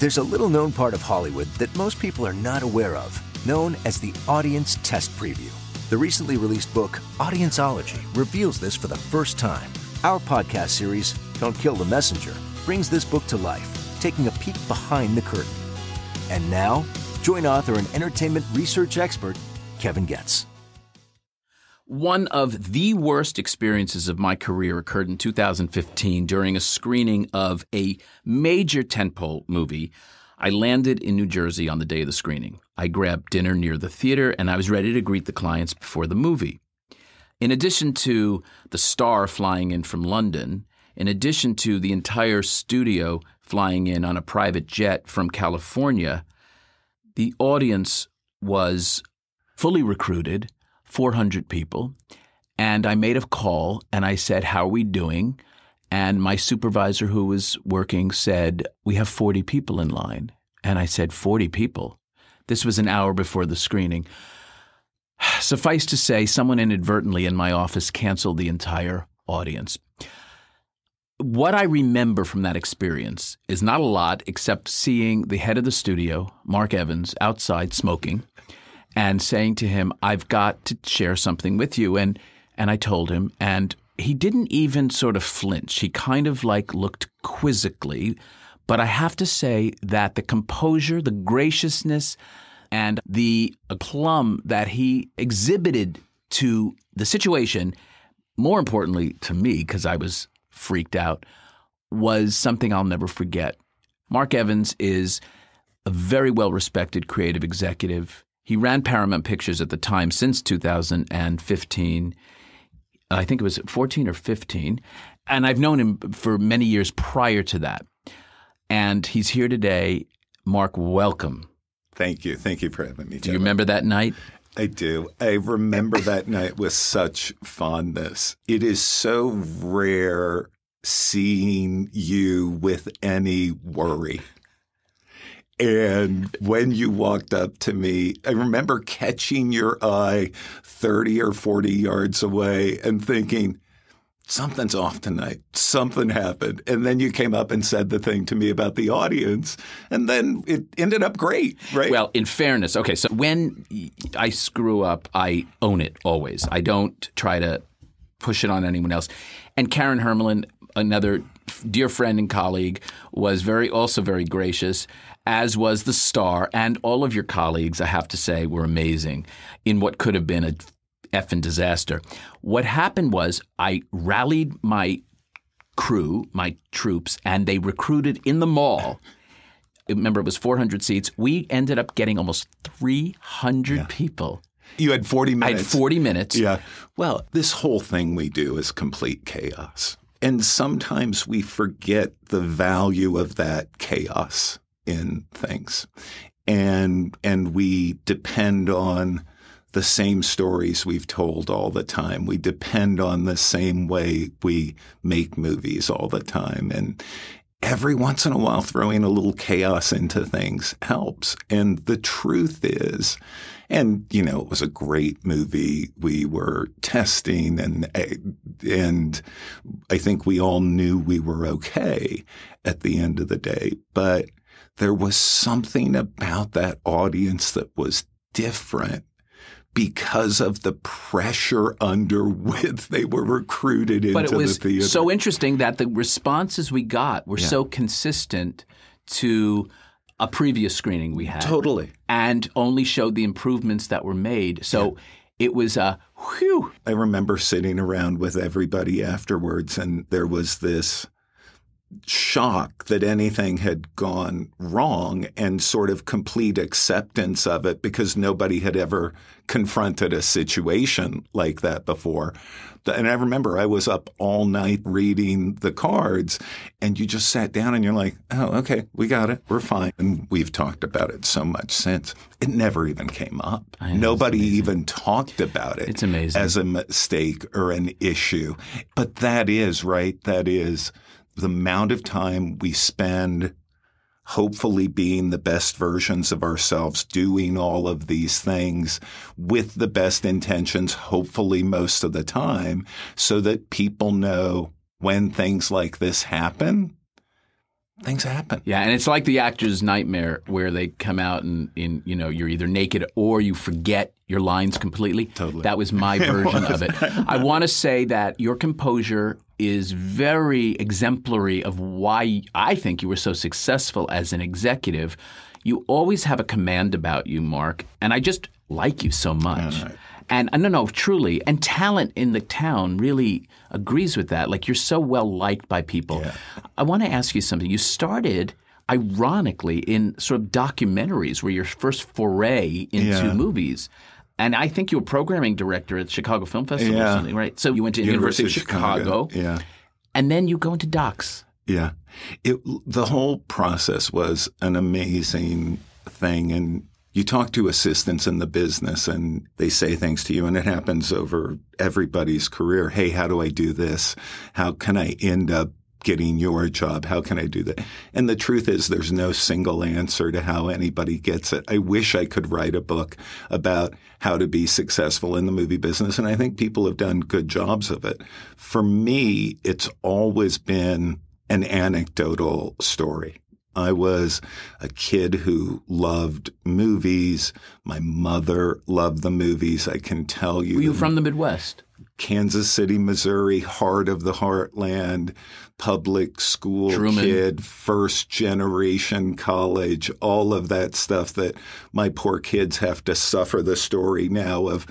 There's a little-known part of Hollywood that most people are not aware of, known as the Audience Test Preview. The recently released book, Audienceology, reveals this for the first time. Our podcast series, Don't Kill the Messenger, brings this book to life, taking a peek behind the curtain. And now, join author and entertainment research expert, Kevin Getz. One of the worst experiences of my career occurred in 2015 during a screening of a major tentpole movie. I landed in New Jersey on the day of the screening. I grabbed dinner near the theater, and I was ready to greet the clients before the movie. In addition to the star flying in from London, in addition to the entire studio flying in on a private jet from California, the audience was fully recruited, 400 people, and I made a call and I said, "How are we doing?" And my supervisor who was working said, "We have 40 people in line." And I said, 40 people? This was an hour before the screening. Suffice to say, someone inadvertently in my office canceled the entire audience. What I remember from that experience is not a lot except seeing the head of the studio, Marc Evans, outside smoking and saying to him, "I've got to share something with you." And I told him, and he didn't even sort of flinch. He kind of like looked quizzically. But I have to say that the composure, the graciousness, and the aplomb that he exhibited to the situation, more importantly to me, because I was freaked out, was something I'll never forget. Marc Evans is a very well-respected creative executive. He ran Paramount Pictures at the time since 2015. I think it was 14 or 15. And I've known him for many years prior to that. And he's here today. Marc, welcome. Thank you. Thank you for having me. Do you remember that night? I do. I remember that night with such fondness. It is so rare seeing you with any worry. And when you walked up to me, I remember catching your eye 30 or 40 yards away and thinking, something's off tonight. Something happened. And then you came up and said the thing to me about the audience. And then it ended up great, right? Well, in fairness, okay, so when I screw up, I own it always. I don't try to push it on anyone else. And Karen Hermelin, another dear friend and colleague, was also very gracious, as was the star. And all of your colleagues, I have to say, were amazing in what could have been a effing disaster. What happened was I rallied my crew, my troops, and they recruited in the mall. Remember, it was 400 seats. We ended up getting almost 300 people. You had 40 minutes. I had 40 minutes. Yeah. Well, this whole thing we do is complete chaos. And sometimes we forget the value of that chaos in things. And we depend on the same stories we've told all the time. We depend on the same way we make movies all the time. And every once in a while, throwing a little chaos into things helps. And the truth is, and, you know, it was a great movie. We were testing and I think we all knew we were okay at the end of the day. But there was something about that audience that was different because of the pressure under which they were recruited into the theater. But it was so interesting that the responses we got were so consistent to a previous screening we had. Totally. And only showed the improvements that were made. So it was a whew. I remember sitting around with everybody afterwards, and there was this shock that anything had gone wrong and sort of complete acceptance of it because nobody had ever confronted a situation like that before. And I remember I was up all night reading the cards, and you just sat down and you're like, oh, okay, we got it. We're fine. And we've talked about it so much since. It never even came up. Nobody even talked about it. It's amazing. As a mistake or an issue. But that is, right, that is the amount of time we spend hopefully being the best versions of ourselves, doing all of these things with the best intentions, hopefully most of the time, so that people know when things like this happen, things happen. Yeah, and it's like the actor's nightmare where they come out and you're either naked or you forget your lines completely. Totally. That was my version of it. I want to say that your composure is very exemplary of why I think you were so successful as an executive. You always have a command about you, Marc, and I just like you so much. And no, truly. And talent in the town really agrees with that. Like, you're so well liked by people. Yeah. I want to ask you something. You started, ironically, in sort of documentaries were your first foray into movies. And I think you were programming director at Chicago Film Festival or something, right? So you went to University of Chicago. Yeah. And then you go into docs. Yeah. The whole process was an amazing thing. And you talk to assistants in the business and they say things to you, and it happens over everybody's career. Hey, how do I do this? How can I end up getting your job? How can I do that? And the truth is there's no single answer to how anybody gets it. I wish I could write a book about how to be successful in the movie business, and I think people have done good jobs of it. For me, it's always been an anecdotal story. I was a kid who loved movies. My mother loved the movies. I can tell you. Were you from the Midwest? Kansas City, Missouri, heart of the heartland, public school Truman. Kid, first generation college, all of that stuff that my poor kids have to suffer the story now of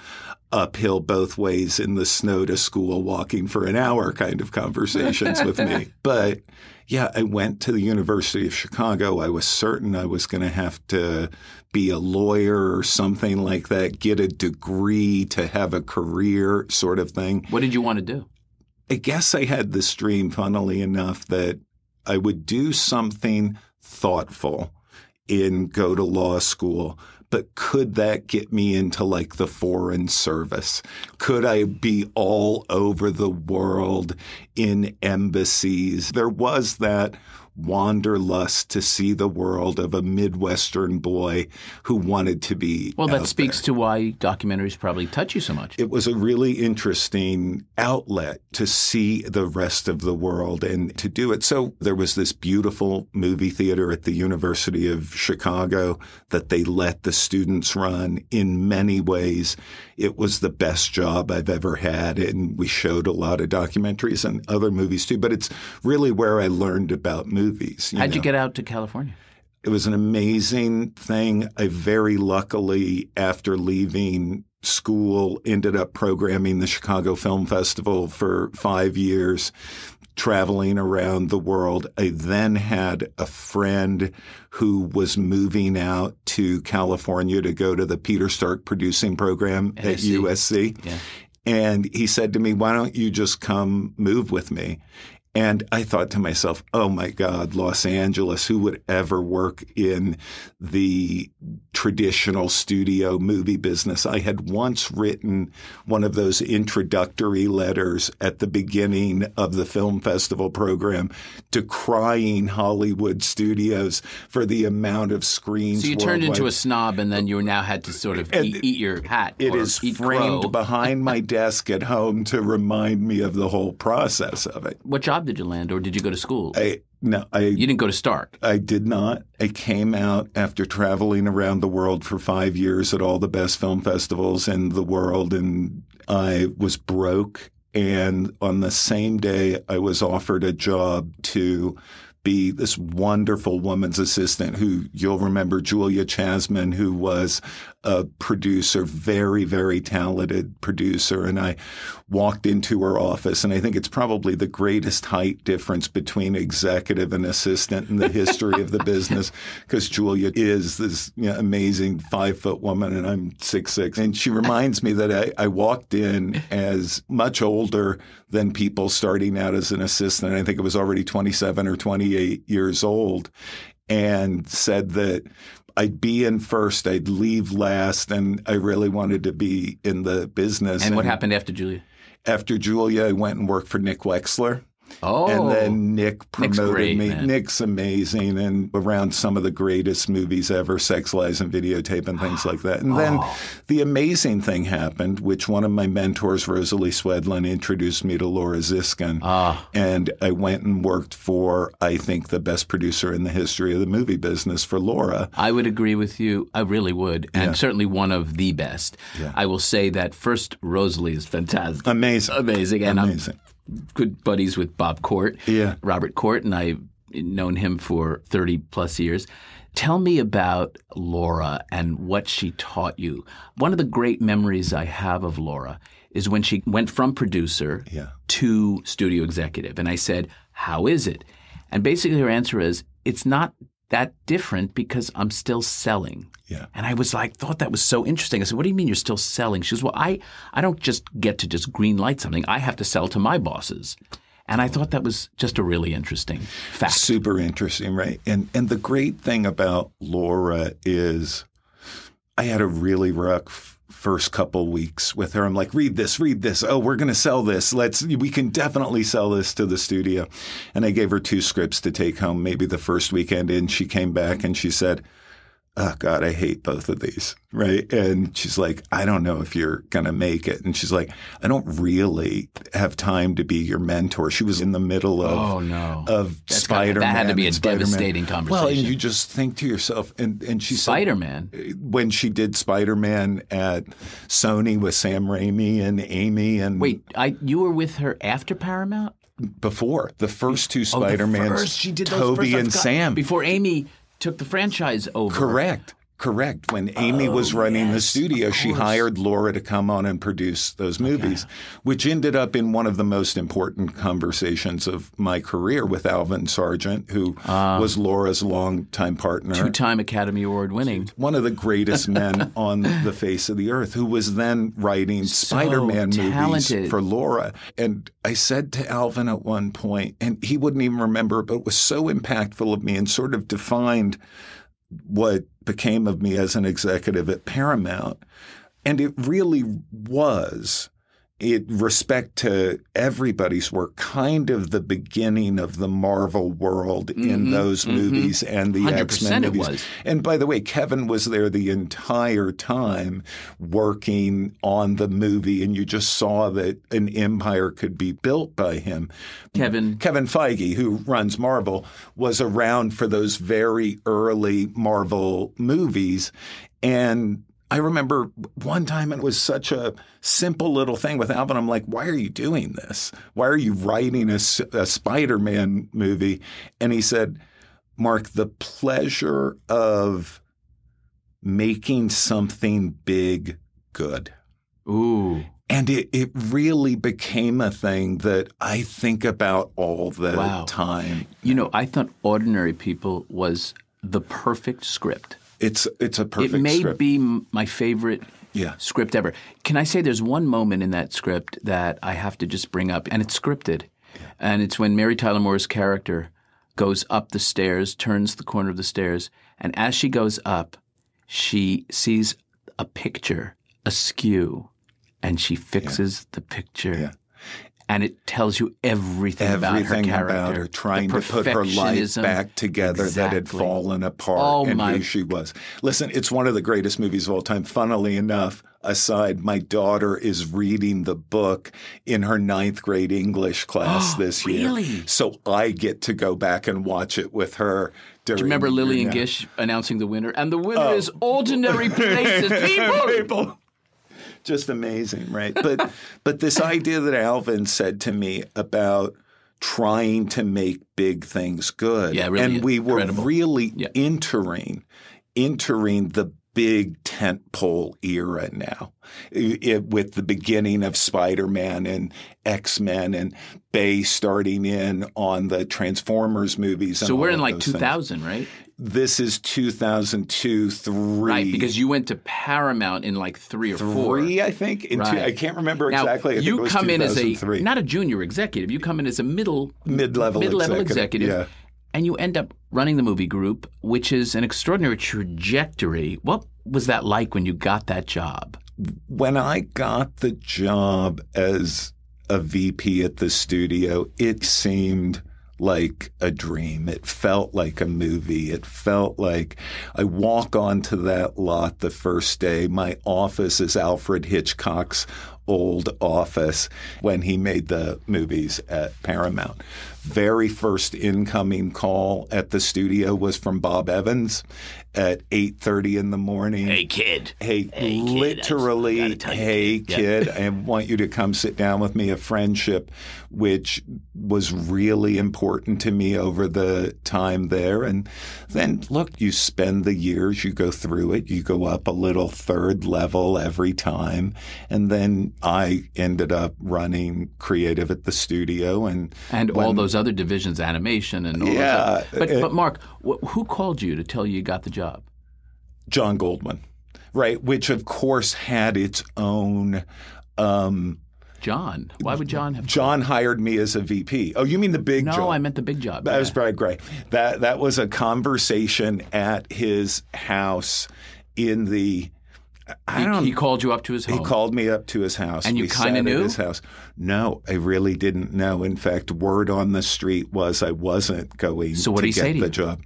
uphill both ways in the snow to school, walking for an hour kind of conversations with me. But yeah, I went to the University of Chicago. I was certain I was going to have to be a lawyer or something like that, get a degree to have a career sort of thing. What did you want to do? I guess I had this dream, funnily enough, that I would do something thoughtful and go to law school. But could that get me into like the foreign service? Could I be all over the world in embassies? There was that wanderlust to see the world of a Midwestern boy who wanted to be Well, that speaks to why documentaries probably touch you so much. It was a really interesting outlet to see the rest of the world and to do it. So there was this beautiful movie theater at the University of Chicago that they let the students run. In many ways, it was the best job I've ever had. And we showed a lot of documentaries and other movies too. But it's really where I learned about movies. How'd you get out to California? It was an amazing thing. I very luckily, after leaving school, ended up programming the Chicago Film Festival for 5 years, traveling around the world. I then had a friend who was moving out to California to go to the Peter Stark producing program at USC. Yeah. And he said to me, why don't you just come move with me? And I thought to myself, oh, my God, Los Angeles, who would ever work in the traditional studio movie business? I had once written one of those introductory letters at the beginning of the film festival program decrying Hollywood studios for the amount of screens. So you turned into a snob and then you now had to sort of eat your hat. It is framed behind my desk at home to remind me of the whole process of it. What job did you land, or did you go to school? You didn't go to Stark. I did not. I came out after traveling around the world for 5 years at all the best film festivals in the world, and I was broke. And on the same day, I was offered a job to be this wonderful woman's assistant who you'll remember, Julia Chasman, who was a producer, very, very talented producer. And I walked into her office, and I think it's probably the greatest height difference between executive and assistant in the history of the business, because Julia is this amazing 5-foot woman and I'm 6'6". And she reminds me that I walked in as much older than people starting out as an assistant. I think it was already 27 or 28 years old, and said that I'd be in first, I'd leave last, and I really wanted to be in the business. And what happened after Julia? After Julia, I went and worked for Nick Wexler. Oh, and then Nick promoted great, me. man. Nick's amazing, and around some of the greatest movies ever, Sex, Lies, and Videotape and things like that. And then the amazing thing happened, which one of my mentors, Rosalie Swedlin, introduced me to Laura Ziskin. And I went and worked for, I think, the best producer in the history of the movie business for Laura. I would agree with you. I really would. And certainly one of the best. Yeah. I will say that first, Rosalie is fantastic. Amazing. And Amazing. I'm good buddies with Bob Court, Robert Court, and I've known him for 30 plus years. Tell me about Laura and what she taught you. One of the great memories I have of Laura is when she went from producer to studio executive. And I said, how is it? And basically her answer is, it's not that different because I'm still selling. Yeah. And I was like, thought that was so interesting. I said, what do you mean you're still selling? She goes, well, I don't just get to just green light something. I have to sell to my bosses. And I thought that was just a really interesting fact. Super interesting, right? And the great thing about Laura is I had a really rough first couple weeks with her. I'm like, read this. Oh, we're going to sell this. We can definitely sell this to the studio. And I gave her 2 scripts to take home maybe the first weekend in. She came back and she said, oh, God, I hate both of these, right? And she's like, I don't know if you're going to make it. And she's like, I don't really have time to be your mentor. She was in the middle of Spider-Man. That had to be a devastating conversation. Well, and you just think to yourself, and she Spider-Man. said, when she did Spider-Man at Sony with Sam Raimi and Amy. And wait, you were with her after Paramount? Before. The first 2 Spider-Mans, she did those Toby and Sam. Before Amy took the franchise over. Correct. When Amy was running the studio, she hired Laura to come on and produce those movies, which ended up in one of the most important conversations of my career with Alvin Sargent, who was Laura's longtime partner. 2-time Academy Award winning. One of the greatest men on the face of the earth, who was then writing Spider-Man movies for Laura. And I said to Alvin at one point, and he wouldn't even remember, but it was so impactful of me and sort of defined what became of me as an executive at Paramount. And it really was, in respect to everybody's work, kind of the beginning of the Marvel world in those movies and the X-Men movies. It was. And by the way, Kevin was there the entire time working on the movie, and you just saw that an empire could be built by him. Kevin Feige, who runs Marvel, was around for those very early Marvel movies. And I remember one time it was such a simple little thing with Alvin. I'm like, why are you doing this? Why are you writing a Spider-Man movie? And he said, Mark, the pleasure of making something big good. Ooh. And it really became a thing that I think about all the time. You know, I thought Ordinary People was the perfect script. It's a perfect script. It may be my favorite script ever. Can I say there's one moment in that script that I have to just bring up, and it's scripted. Yeah. And it's when Mary Tyler Moore's character goes up the stairs, turns the corner of the stairs, and as she goes up, she sees a picture askew, and she fixes the picture. Yeah. And it tells you everything about her character. About her, trying to put her life back together that had fallen apart and who she was. Listen, it's one of the greatest movies of all time. Funnily enough, aside, my daughter is reading the book in her 9th grade English class this year. Really? So I get to go back and watch it with her. Do you remember Lillian Gish announcing the winner? And the winner is Ordinary Places. People! Just amazing, right? But this idea that Alvin said to me about trying to make big things good. Yeah, really and we were incredible. Really entering the big tentpole era now, with the beginning of Spider-Man and X-Men and Bay starting in on the Transformers movies. And so we're in like 2000, right? This is 2002, 3. Right, because you went to Paramount in like 3 or 4. 3, I think. I can't remember exactly. Now, you come in as not a junior executive. You come in as a mid-level executive. Yeah. And you end up running the movie group, which is an extraordinary trajectory. What was that like when you got that job? When I got the job as a VP at the studio, it seemed like a dream. It felt like a movie. It felt like I walk onto that lot the first day. My office is Alfred Hitchcock's old office when he made the movies at Paramount. Very first incoming call at the studio was from Bob Evans at 8:30 in the morning. Hey, kid. Hey, literally, hey, kid, I want you to come sit down with me. A friendship which was really important to me over the time there. And then, look, you spend the years, you go through it, you go up a little third level every time. And then I ended up running creative at the studio. And all those other divisions, animation and all those. But Marc, who called you to tell you got the job? John Goldman, right? Which, of course, had its own. John? Why would John have? John hired me as a VP. Oh, you mean the big job? No, I meant the big job. That was Brad Gray. That was a conversation at his house in the. He called you up to his home? He called me up to his house. And you kind of knew? At his house. No, I really didn't know. In fact, word on the street was I wasn't going to get the job.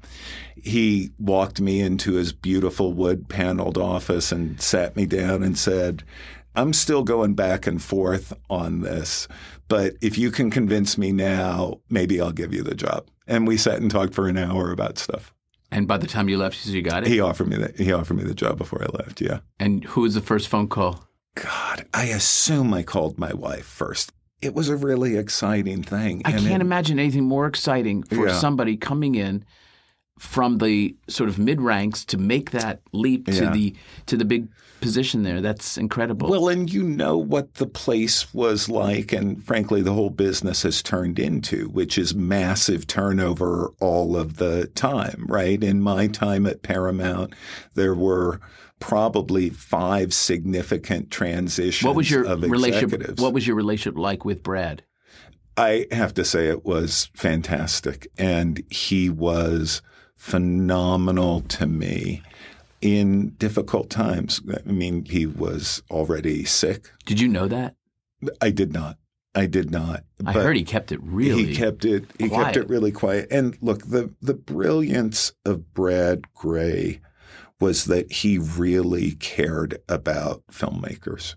He walked me into his beautiful wood-paneled office and sat me down and said, I'm still going back and forth on this, but if you can convince me now, maybe I'll give you the job. And we sat and talked for an hour about stuff. And by the time you left, you got it? He offered me the job before I left, yeah. And who was the first phone call? God, I assume I called my wife first. It was a really exciting thing. I can't imagine anything more exciting for somebody coming in from the sort of mid-ranks to make that leap to the big position there. That's incredible. Well, and you know what the place was like, and frankly, the whole business has turned into, which is massive turnover all of the time, right? In my time at Paramount, there were probably 5 significant transitions of executives. What was your relationship like with Brad? I have to say it was fantastic, and he was phenomenal to me in difficult times. I mean, he was already sick. Did you know that? I did not. I heard he kept it really He kept it really quiet. And look, the brilliance of Brad Gray was that he really cared about filmmakers.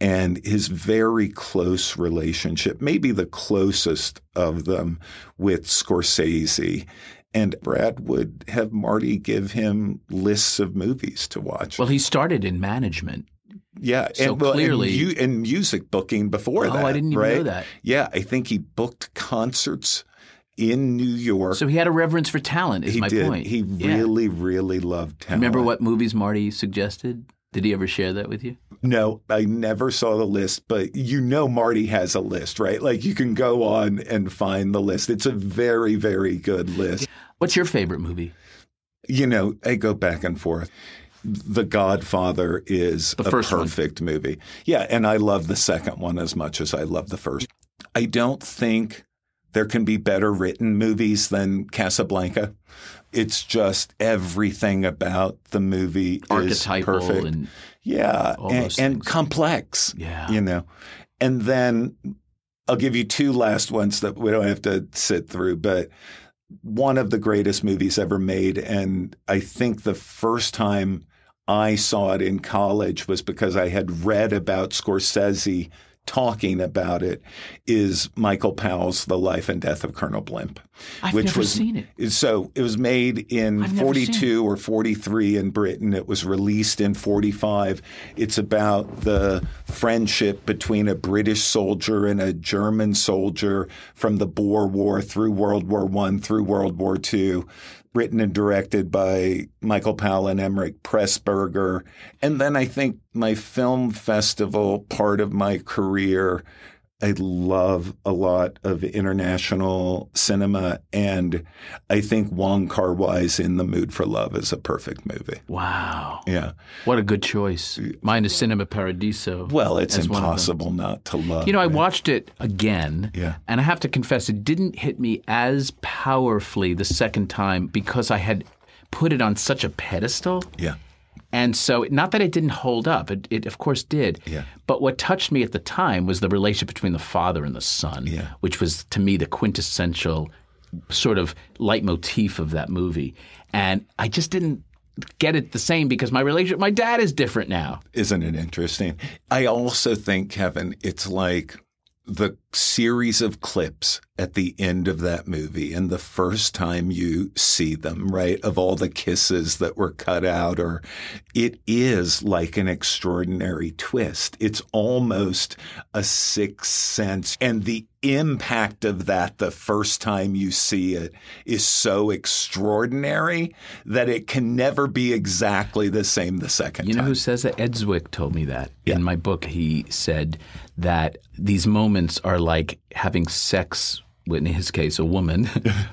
And his very close relationship, maybe the closest of them, with Scorsese. And Brad would have Marty give him lists of movies to watch. Well, he started in management. Yeah. So clearly. And music booking before that. Oh, I didn't even know that. Yeah. I think he booked concerts in New York. So he had a reverence for talent, is my point. He really, really loved talent. Remember what movies Marty suggested? Did he ever share that with you? No, I never saw the list, but you know Marty has a list, right? Like you can go on and find the list. It's a very, very good list. What's your favorite movie? You know, I go back and forth. The Godfather is a perfect movie. Yeah, and I love the second one as much as I love the first. I don't think there can be better written movies than Casablanca. It's just everything about the movie is perfect. And complex. Yeah. You know. And then I'll give you 2 last ones that we don't have to sit through, but one of the greatest movies ever made, and I think the first time I saw it in college was because I had read about Scorsese talking about it, is Michael Powell's The Life and Death of Colonel Blimp. I've never seen it. So it was made in 42 or 43 in Britain. It was released in 45. It's about the friendship between a British soldier and a German soldier from the Boer War through World War I through World War II. Written and directed by Michael Powell and Emmerich Pressburger. And then I think my film festival part of my career, I love a lot of international cinema. And I think Wong Kar-wai's In the Mood for Love is a perfect movie. Wow. Yeah. What a good choice. Mine is Cinema Paradiso. Well, it's impossible not to love. You know, I watched it again. Yeah. And I have to confess, it didn't hit me as powerfully the second time because I had put it on such a pedestal. Yeah. And so not that it didn't hold up. It of course did. Yeah. But what touched me at the time was the relationship between the father and the son, which was to me the quintessential sort of leitmotif of that movie. And I just didn't get it the same because my relationship with my dad is different now. Isn't it interesting? I also think, Kevin, it's like the series of clips at the end of that movie and the first time you see them, right, of all the kisses that were cut out, or it is like an extraordinary twist. It's almost a sixth sense. And the impact of that the first time you see it is so extraordinary that it can never be exactly the same the second time. You know who says that? Ed Zwick told me that. In my book, he said that these moments are like having sex with, in his case, a woman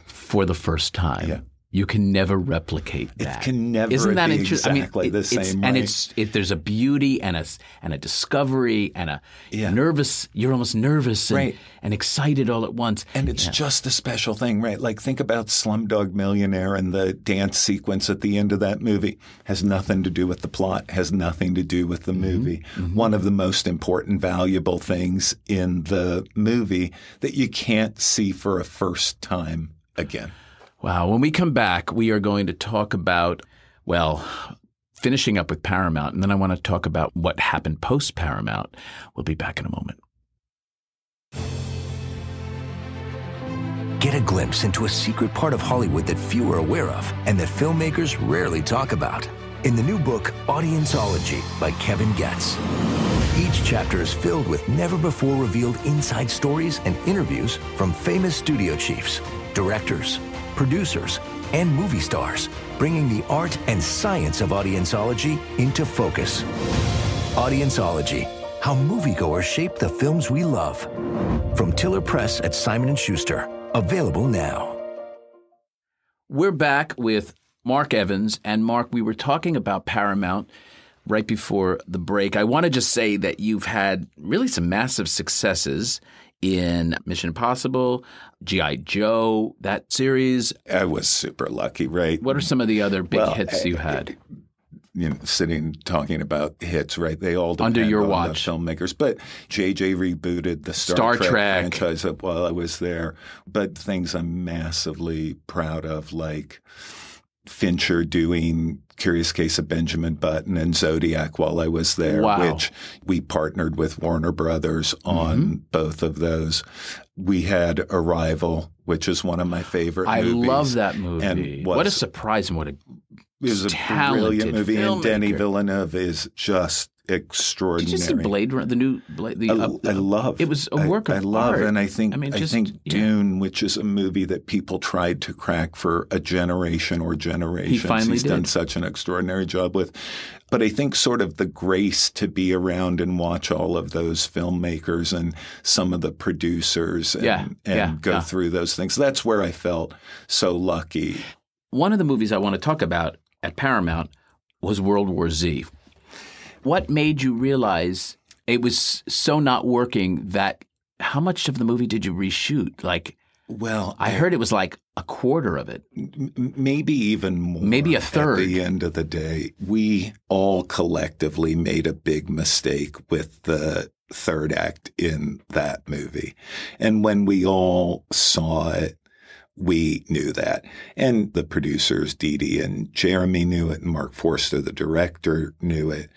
for the first time. Yeah. You can never replicate that. It can never Isn't that be interesting? exactly the same. And right? there's a beauty and a discovery and a nervous. You're almost nervous and excited all at once. And it's just a special thing, right? Like think about Slumdog Millionaire and the dance sequence at the end of that movie. Has nothing to do with the plot. Has nothing to do with the movie. Mm-hmm. One of the most important, valuable things in the movie that you can't see for a first time again. Wow. When we come back, we are going to talk about, well, finishing up with Paramount, and then I want to talk about what happened post-Paramount. We'll be back in a moment. Get a glimpse into a secret part of Hollywood that few are aware of and that filmmakers rarely talk about. In the new book, Audienceology by Kevin Getz. Each chapter is filled with never-before-revealed inside stories and interviews from famous studio chiefs, directors, producers, and movie stars, bringing the art and science of audienceology into focus. Audienceology, how moviegoers shape the films we love. From Tiller Press at Simon & Schuster, available now. We're back with Marc Evans. And Marc, we were talking about Paramount right before the break. I want to just say that you've had really some massive successes in Mission Impossible, G.I. Joe, that series. I was super lucky, right? What are some of the other big hits you had? Sitting talking about hits, right? They all depend under your on watch. The filmmakers. But JJ rebooted the Star Trek franchise while I was there. But things I'm massively proud of, like Fincher doing Curious Case of Benjamin Button and Zodiac while I was there, which we partnered with Warner Brothers on both of those. We had Arrival, which is one of my favorite movies. I love that movie. And what a surprise and what a brilliant movie. Filmmaker. And Denis Villeneuve is just extraordinary. Did you see Blade Runner, the new Blade? I love. It was a work of art. And I think Dune, which is a movie that people tried to crack for a generation or generations. He's done such an extraordinary job with. But I think sort of the grace to be around and watch all of those filmmakers and some of the producers and go through those things. That's where I felt so lucky. One of the movies I want to talk about at Paramount was World War Z. What made you realize it was so not working that how much of the movie did you reshoot? Like, well, I heard it was like a quarter of it. Maybe even more. Maybe a third. At the end of the day, we all collectively made a big mistake with the third act in that movie. And when we all saw it, we knew that. And the producers, Dee Dee and Jeremy, knew it, and Mark Forster, the director, knew it.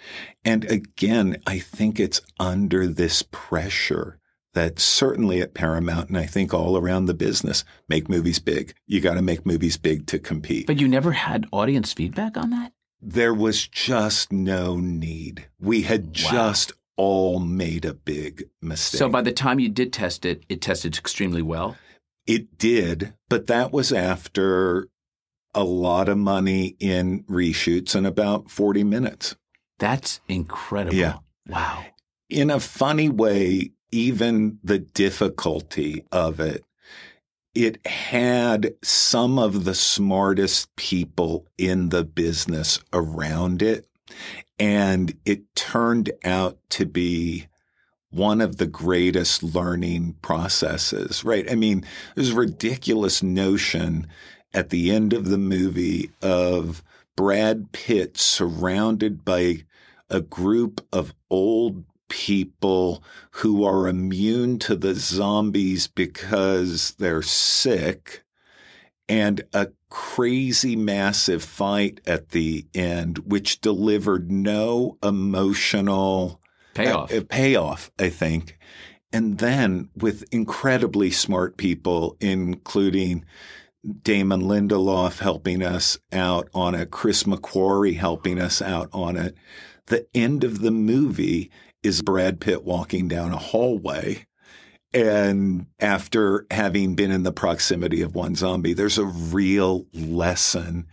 And again, I think it's under this pressure that certainly at Paramount, and I think all around the business, make movies big. You got to make movies big to compete. But you never had audience feedback on that? There was just no need. We had just all made a big mistake. So by the time you did test it, it tested extremely well? It did, but that was after a lot of money in reshoots and about 40 minutes. That's incredible. Yeah. Wow. In a funny way, even the difficulty of it, it had some of the smartest people in the business around it, and it turned out to be one of the greatest learning processes, right? I mean, there's a ridiculous notion at the end of the movie of Brad Pitt surrounded by a group of old people who are immune to the zombies because they're sick, and a crazy massive fight at the end, which delivered no emotional payoff, I think. And then with incredibly smart people, including Damon Lindelof helping us out on it, Chris McQuarrie helping us out on it, the end of the movie is Brad Pitt walking down a hallway. And after having been in the proximity of one zombie, there's a real lesson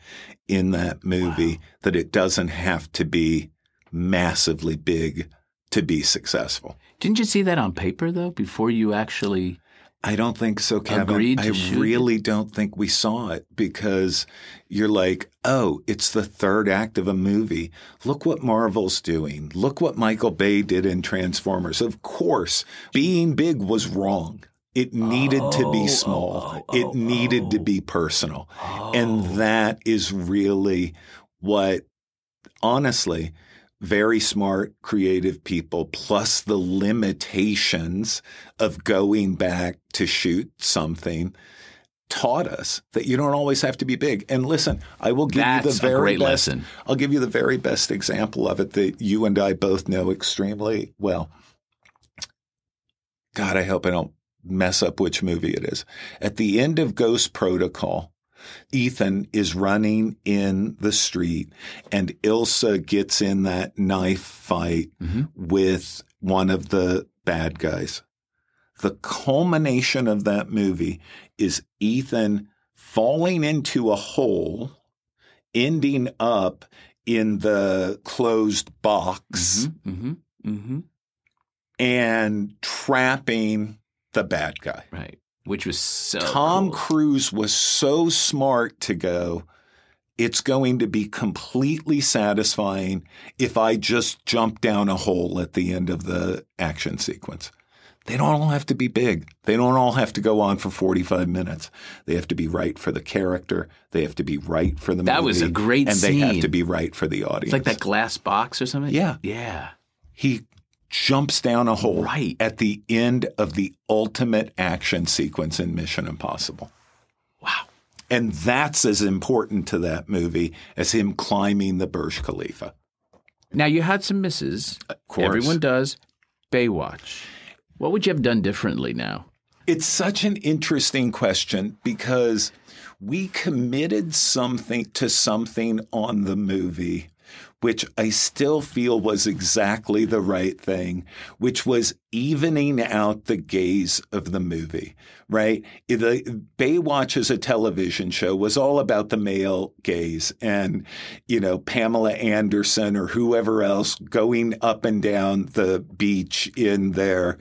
in that movie that it doesn't have to be massively big to be successful. Didn't you see that on paper, though, before you actually I don't think so, Kevin. agreed to I shoot really don't think we saw it because you're like, oh, it's the third act of a movie. Look what Marvel's doing. Look what Michael Bay did in Transformers. Of course, being big was wrong. It needed to be small. It needed to be personal. And that is really what, honestly, very smart, creative people, plus the limitations of going back to shoot something, taught us that you don't always have to be big. And listen, I will give you the very best lesson. I'll give you the very best example of it that you and I both know extremely well. God, I hope I don't mess up which movie it is. At the end of Ghost Protocol, Ethan is running in the street and Ilsa gets in that knife fight with one of the bad guys. The culmination of that movie is Ethan falling into a hole, ending up in the closed box and trapping the bad guy. Right. Which was so Tom cool. Cruise was so smart to go, it's going to be completely satisfying if I just jump down a hole at the end of the action sequence. They don't all have to be big. They don't all have to go on for 45 minutes. They have to be right for the character. They have to be right for the movie. That was a great scene. And they have to be right for the audience. It's like that glass box or something? Yeah. Yeah. He jumps down a hole at the end of the ultimate action sequence in Mission Impossible. Wow. And that's as important to that movie as him climbing the Burj Khalifa. Now, you had some misses. Of course. Everyone does. Baywatch. What would you have done differently now? It's such an interesting question because we committed something on the movie which I still feel was exactly the right thing, which was evening out the gaze of the movie, right? The Baywatch as a television show was all about the male gaze and, Pamela Anderson or whoever else going up and down the beach in their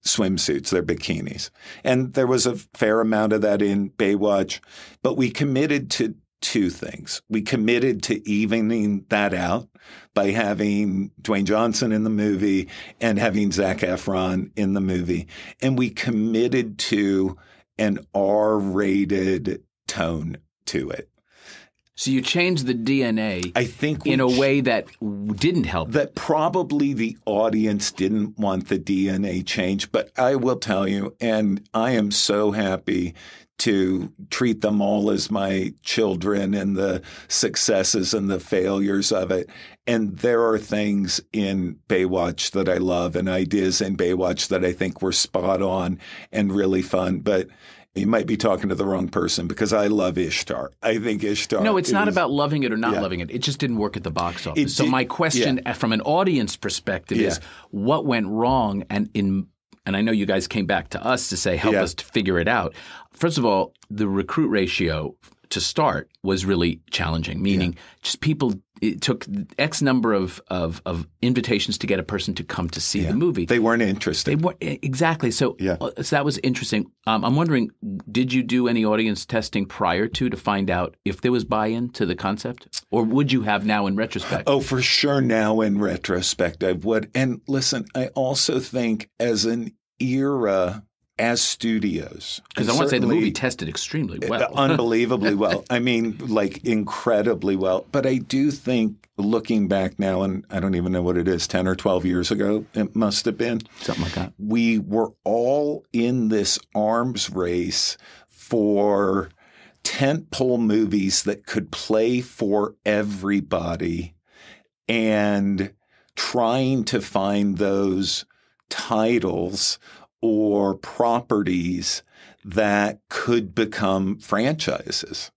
swimsuits, their bikinis. And there was a fair amount of that in Baywatch, but we committed to two things. We committed to evening that out by having Dwayne Johnson in the movie and having Zac Efron in the movie. And we committed to an R-rated tone to it. So you changed the DNA, I think, in a way that didn't help. That probably the audience didn't want the DNA change. But I will tell you, and I am so happy to treat them all as my children and the successes and the failures of it. And there are things in Baywatch that I love and ideas in Baywatch that I think were spot on and really fun. But you might be talking to the wrong person because I love Ishtar. I think Ishtar. No, it's not about loving it or not loving it. It just didn't work at the box office. So my question from an audience perspective is what went wrong? And I know you guys came back to us to say, help us to figure it out. First of all, the recruit ratio to start was really challenging, meaning just people, it took X number of invitations to get a person to come to see the movie. They weren't interested. They weren't, exactly. So that was interesting. I'm wondering, did you do any audience testing prior to find out if there was buy-in to the concept? Or would you have now in retrospect? Oh, for sure now in retrospect I would. And listen, I also think as an era, as studios. Because I want to say the movie tested extremely well. Unbelievably well. I mean, like incredibly well. But I do think looking back now, and I don't even know what it is, 10 or 12 years ago, it must have been. Something like that. We were all in this arms race for tentpole movies that could play for everybody and trying to find those titles or properties that could become franchises.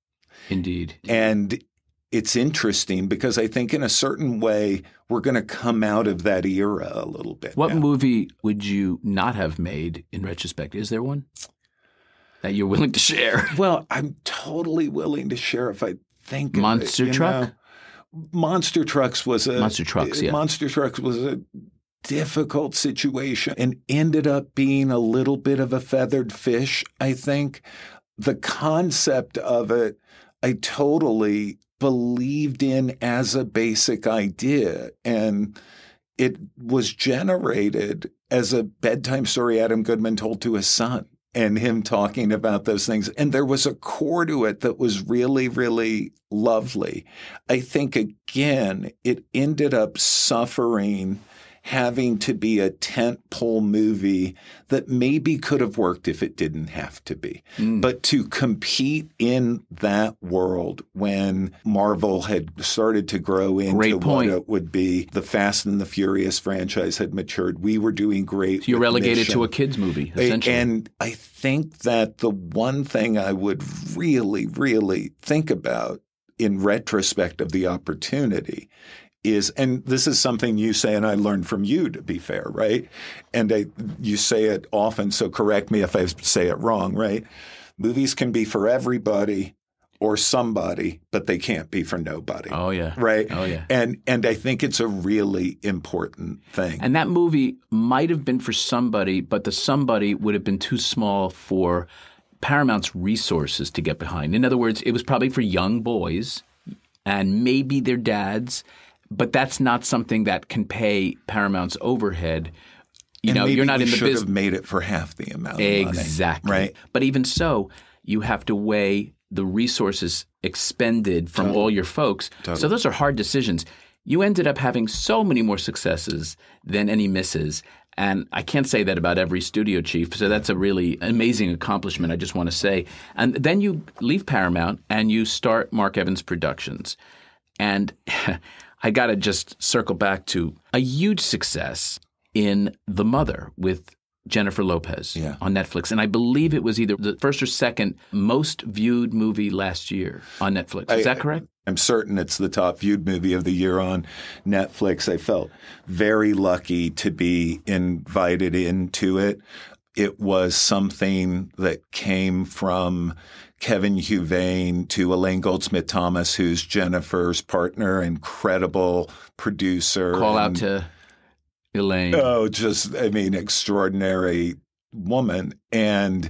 Indeed. And it's interesting because I think in a certain way, we're going to come out of that era a little bit. What movie would you not have made in retrospect? Is there one that you're willing to share? Well, I'm totally willing to share if I think Monster of it, Truck? Monster Trucks was a Monster Trucks, yeah. Monster Trucks was a difficult situation and ended up being a little bit of a feathered fish, I think. The concept of it, I totally believed in as a basic idea. And it was generated as a bedtime story Adam Goodman told to his son and him talking about those things. And there was a core to it that was really, really lovely. I think, again, it ended up suffering having to be a tentpole movie that maybe could have worked if it didn't have to be. But to compete in that world when Marvel had started to grow into what it would be, the Fast and the Furious franchise had matured. We were doing great. So you're relegated to a kids movie, essentially. And I think that the one thing I would really, really think about in retrospect of the opportunity is, and this is something you say and I learned from you, to be fair, right? And you say it often, so correct me if I say it wrong, right? Movies can be for everybody or somebody, but they can't be for nobody. Oh, yeah. Right? Oh, yeah. And I think it's a really important thing. And that movie might have been for somebody, but the somebody would have been too small for Paramount's resources to get behind. In other words, it was probably for young boys and maybe their dads, but that's not something that can pay Paramount's overhead. You know, you're not in the business. Should have made it for half the amount of exactly. money. Right. But even so, you have to weigh the resources expended from all your folks. So those are hard decisions. You ended up having so many more successes than any misses. And I can't say that about every studio chief. So that's a really amazing accomplishment, I just want to say. And then you leave Paramount and you start Marc Evans Productions. And I got to just circle back to a huge success in The Mother with Jennifer Lopez on Netflix. And I believe it was either the first or second most viewed movie last year on Netflix. Is that correct? I'm certain it's the top viewed movie of the year on Netflix. I felt very lucky to be invited into it. It was something that came from Kevin Huvane to Elaine Goldsmith-Thomas, who's Jennifer's partner, incredible producer. Call out to Elaine. Oh, extraordinary woman. And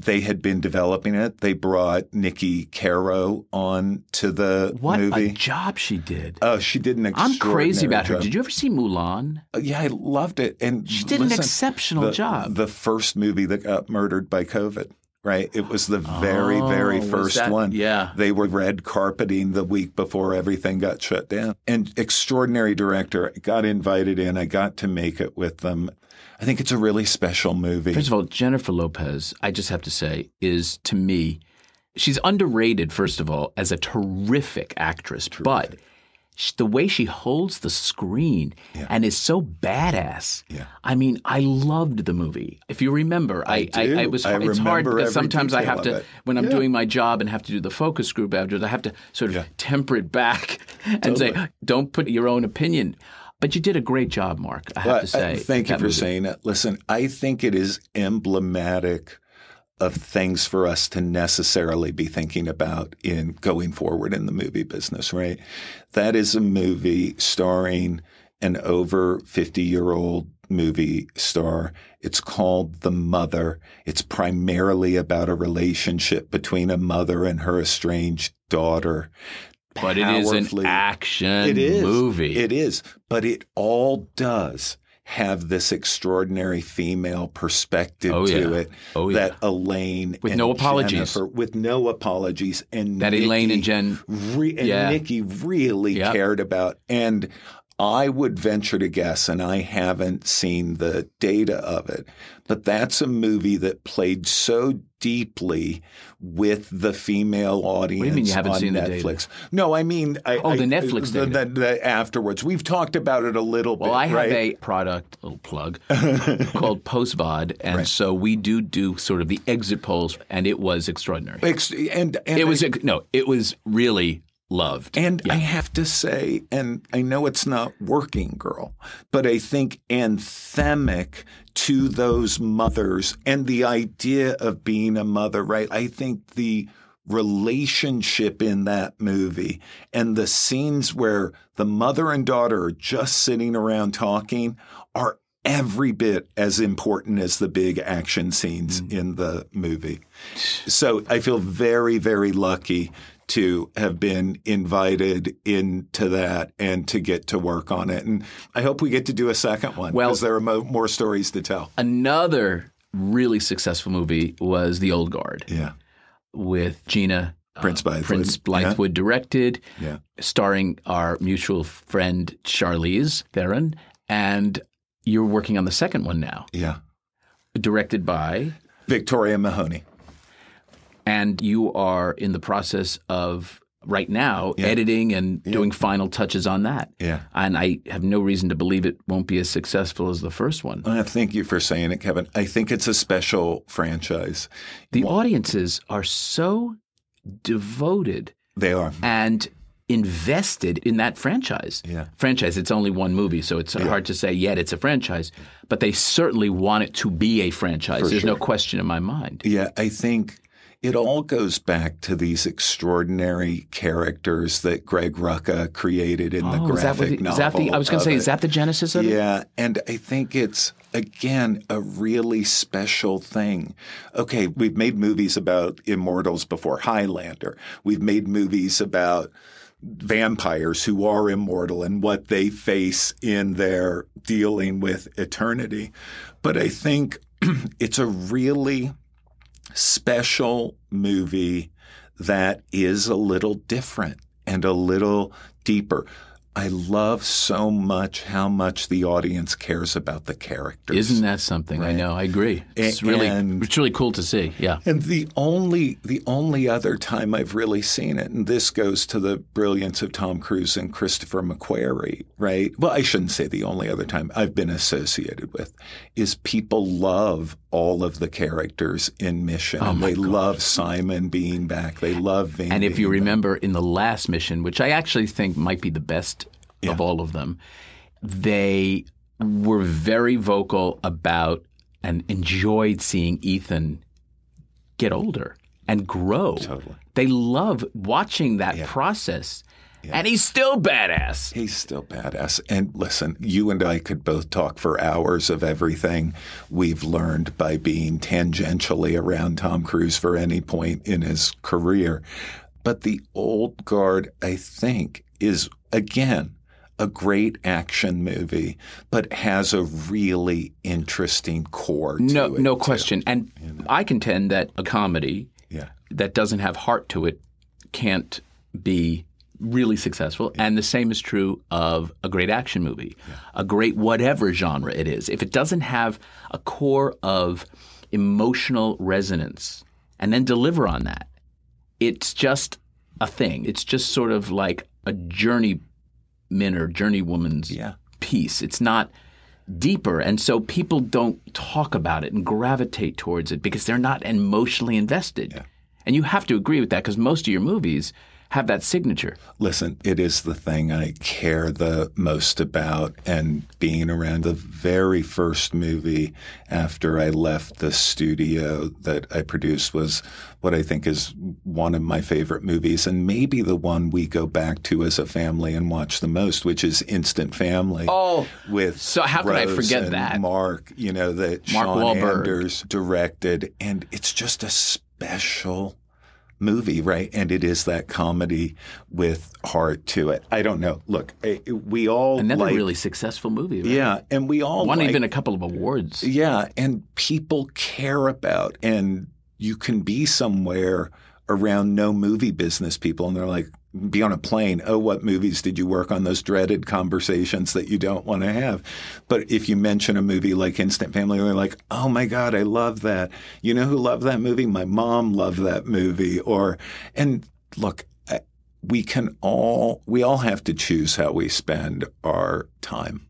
they had been developing it. They brought Nikki Caro on to the movie. What a job she did. Oh, she did an extraordinary job. I'm crazy about her. Did you ever see Mulan? Yeah, I loved it. And she did an exceptional job. The first movie that got murdered by COVID. Right. It was the very, very first one. Yeah. They were red carpeting the week before everything got shut down. And extraordinary director. I got invited in. I got to make it with them. I think it's a really special movie. First of all, Jennifer Lopez, I just have to say, is to me, she's underrated, first of all, as a terrific actress. But the way she holds the screen and is so badass. Yeah. I mean, I loved the movie. If you remember, it's hard because sometimes I have to, when I'm doing my job and have to do the focus group afterwards, I have to sort of temper it back and say, don't put your own opinion. But you did a great job, Mark, I have to say. Thank you for saying that. Listen, I think it is emblematic of things for us to necessarily be thinking about in going forward in the movie business, right? That is a movie starring an over 50-year-old movie star. It's called The Mother. It's primarily about a relationship between a mother and her estranged daughter. But it is an action movie. It is. But it all does have this extraordinary female perspective to it that Elaine with and no apologies. Jennifer, with no apologies, and that Nikki, Elaine and Jen Nikki really cared about. And I would venture to guess, and I haven't seen the data of it, but that's a movie that played so deeply with the female audience. What do you mean you haven't on seen Netflix. The data? No, I mean the Netflix data. The afterwards. We've talked about it a little bit. Well, I have right? a product, little plug, called Postvod, and so we do sort of the exit polls, and it was extraordinary. It was really loved. And I have to say, and I know it's not Working Girl, but I think anthemic to those mothers and the idea of being a mother, right? I think the relationship in that movie and the scenes where the mother and daughter are just sitting around talking are every bit as important as the big action scenes in the movie. So I feel very, very lucky to have been invited into that and to get to work on it. And I hope we get to do a second one because there are more stories to tell. Another really successful movie was The Old Guard. Yeah. With Gina Prince Blythewood directed, starring our mutual friend Charlize Theron. And you're working on the second one now. Yeah. Directed by? Victoria Mahoney. And you are in the process of, right now, editing and doing final touches on that. Yeah. And I have no reason to believe it won't be as successful as the first one. Thank you for saying it, Kevin. I think it's a special franchise. The audiences are so devoted. They are. And invested in that franchise. Yeah. Franchise, it's only one movie, so it's hard to say yet it's a franchise. But they certainly want it to be a franchise. There's no question in my mind. Yeah, I think it all goes back to these extraordinary characters that Greg Rucka created in the graphic novel. I was going to say, is that the genesis of it? Yeah, and I think it's, again, a really special thing. Okay, we've made movies about immortals before, Highlander. We've made movies about vampires who are immortal and what they face in their dealing with eternity. But I think it's a really special movie that is a little different and a little deeper. I love so much how much the audience cares about the characters. Isn't that something? Right? I know. I agree. It's really cool to see. Yeah. And the only other time I've really seen it, and this goes to the brilliance of Tom Cruise and Christopher McQuarrie, right? Well, I shouldn't say the only other time I've been associated with, is people love all of the characters in Mission. Oh they love Simon being back. They love Ving. And if you remember in the last Mission, which I actually think might be the best of all of them, they were very vocal about and enjoyed seeing Ethan get older and grow. Totally. They love watching that process. Yeah. And he's still badass. He's still badass. And listen, you and I could both talk for hours of everything we've learned by being tangentially around Tom Cruise for any point in his career. But The Old Guard, I think, is, again, a great action movie, but has a really interesting core to it. No question. And I contend that a comedy that doesn't have heart to it can't be really successful. And the same is true of a great action movie, a great whatever genre it is. If it doesn't have a core of emotional resonance and then deliver on that, it's just a thing. It's just sort of like a journeyman or journeywoman's piece. It's not deeper. And so people don't talk about it and gravitate towards it because they're not emotionally invested. Yeah. And you have to agree with that because most of your movies have that signature. Listen, it is the thing I care the most about, and being around the very first movie after I left the studio that I produced was what I think is one of my favorite movies, and maybe the one we go back to as a family and watch the most, which is Instant Family. Oh, with so how could I forget that? Mark, that Mark Sean Wahlberg. Anders directed, and it's just a special movie, right? And it is that comedy with heart to it. I don't know. Look, we all another really successful movie, right? Yeah, and we all won even a couple of awards. Yeah, and people care about, and you can be somewhere around no movie business people, and they're like, be on a plane. Oh, what movies did you work on? Those dreaded conversations that you don't want to have. But if you mention a movie like Instant Family, they're like, oh my God, I love that. You know who loved that movie? My mom loved that movie. And look, we all have to choose how we spend our time.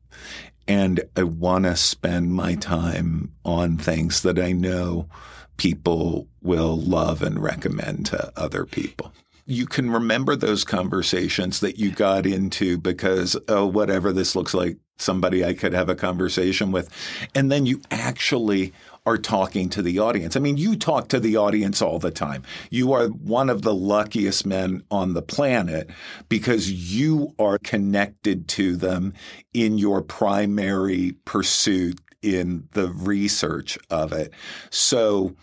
And I want to spend my time on things that I know people will love and recommend to other people. You can remember those conversations that you got into because, oh, whatever, this looks like somebody I could have a conversation with. And then you actually are talking to the audience. I mean, you talk to the audience all the time. You are one of the luckiest men on the planet because you are connected to them in your primary pursuit in the research of it. So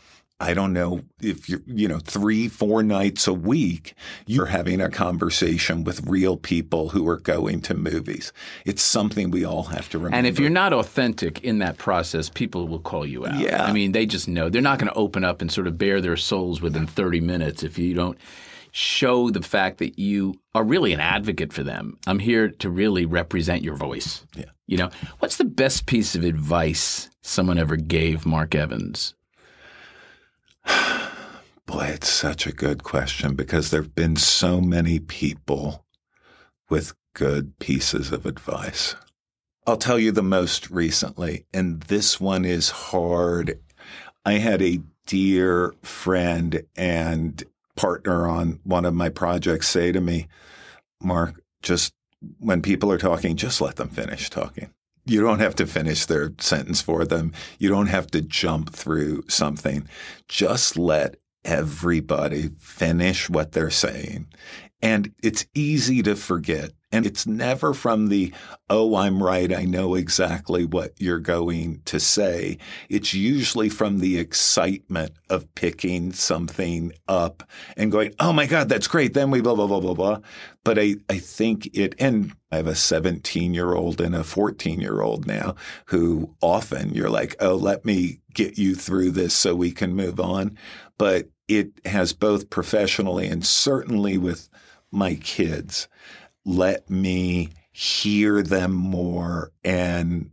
I don't know if you're, 3-4 nights a week, you're having a conversation with real people who are going to movies. It's something we all have to remember. And if you're not authentic in that process, people will call you out. Yeah. I mean, they just know. They're not going to open up and sort of bare their souls within 30 minutes if you don't show the fact that you are really an advocate for them. I'm here to really represent your voice. Yeah. What's the best piece of advice someone ever gave Marc Evans? Boy, it's such a good question because there have been so many people with good pieces of advice. I'll tell you the most recently, and this one is hard. I had a dear friend and partner on one of my projects say to me, Mark, just when people are talking, just let them finish talking. You don't have to finish their sentence for them. You don't have to jump through something. Just let everybody finish what they're saying. And it's easy to forget. And it's never from the, oh, I'm right, I know exactly what you're going to say. It's usually from the excitement of picking something up and going, oh my God, that's great. Then we blah, blah, blah, blah, blah. But I think and I have a 17-year-old and a 14-year-old now who often you're like, oh, let me get you through this so we can move on. But it has both professionally and certainly with my kids, let me hear them more and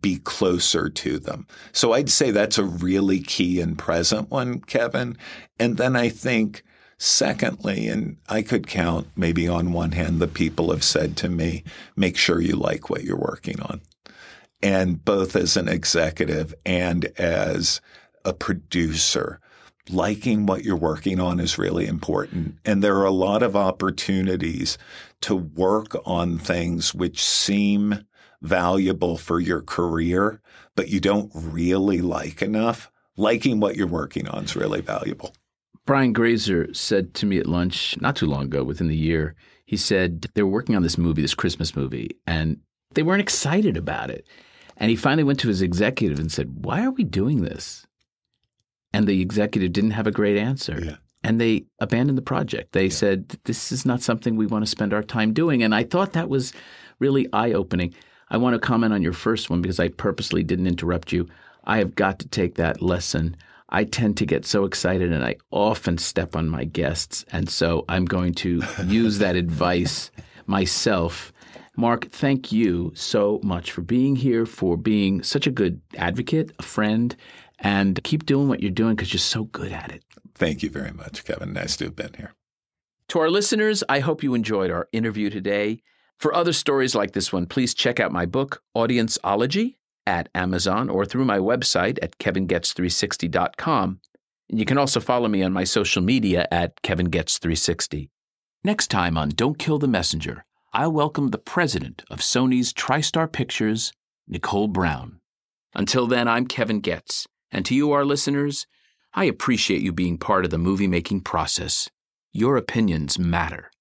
be closer to them. So I'd say that's a really key and present one, Kevin. And then I think secondly, and I could count maybe on one hand, the people have said to me, make sure you like what you're working on. And both as an executive and as a producer, liking what you're working on is really important. And there are a lot of opportunities to work on things which seem valuable for your career, but you don't really like enough. Liking what you're working on is really valuable. Brian Grazer said to me at lunch not too long ago, within the year, he said they were working on this movie, this Christmas movie, and they weren't excited about it. And he finally went to his executive and said, why are we doing this? And the executive didn't have a great answer. Yeah. And they abandoned the project. They said, this is not something we want to spend our time doing. And I thought that was really eye-opening. I want to comment on your first one because I purposely didn't interrupt you. I have got to take that lesson. I tend to get so excited and I often step on my guests. And so I'm going to use that advice myself. Marc, thank you so much for being here, for being such a good advocate, a friend, and keep doing what you're doing because you're so good at it. Thank you very much, Kevin. Nice to have been here. To our listeners, I hope you enjoyed our interview today. For other stories like this one, please check out my book, Audienceology, at Amazon or through my website at kevingets360.com. And you can also follow me on my social media at KevinGets360. Next time on Don't Kill the Messenger, I'll welcome the president of Sony's TriStar Pictures, Nicole Brown. Until then, I'm Kevin Getz. And to you, our listeners, I appreciate you being part of the movie-making process. Your opinions matter.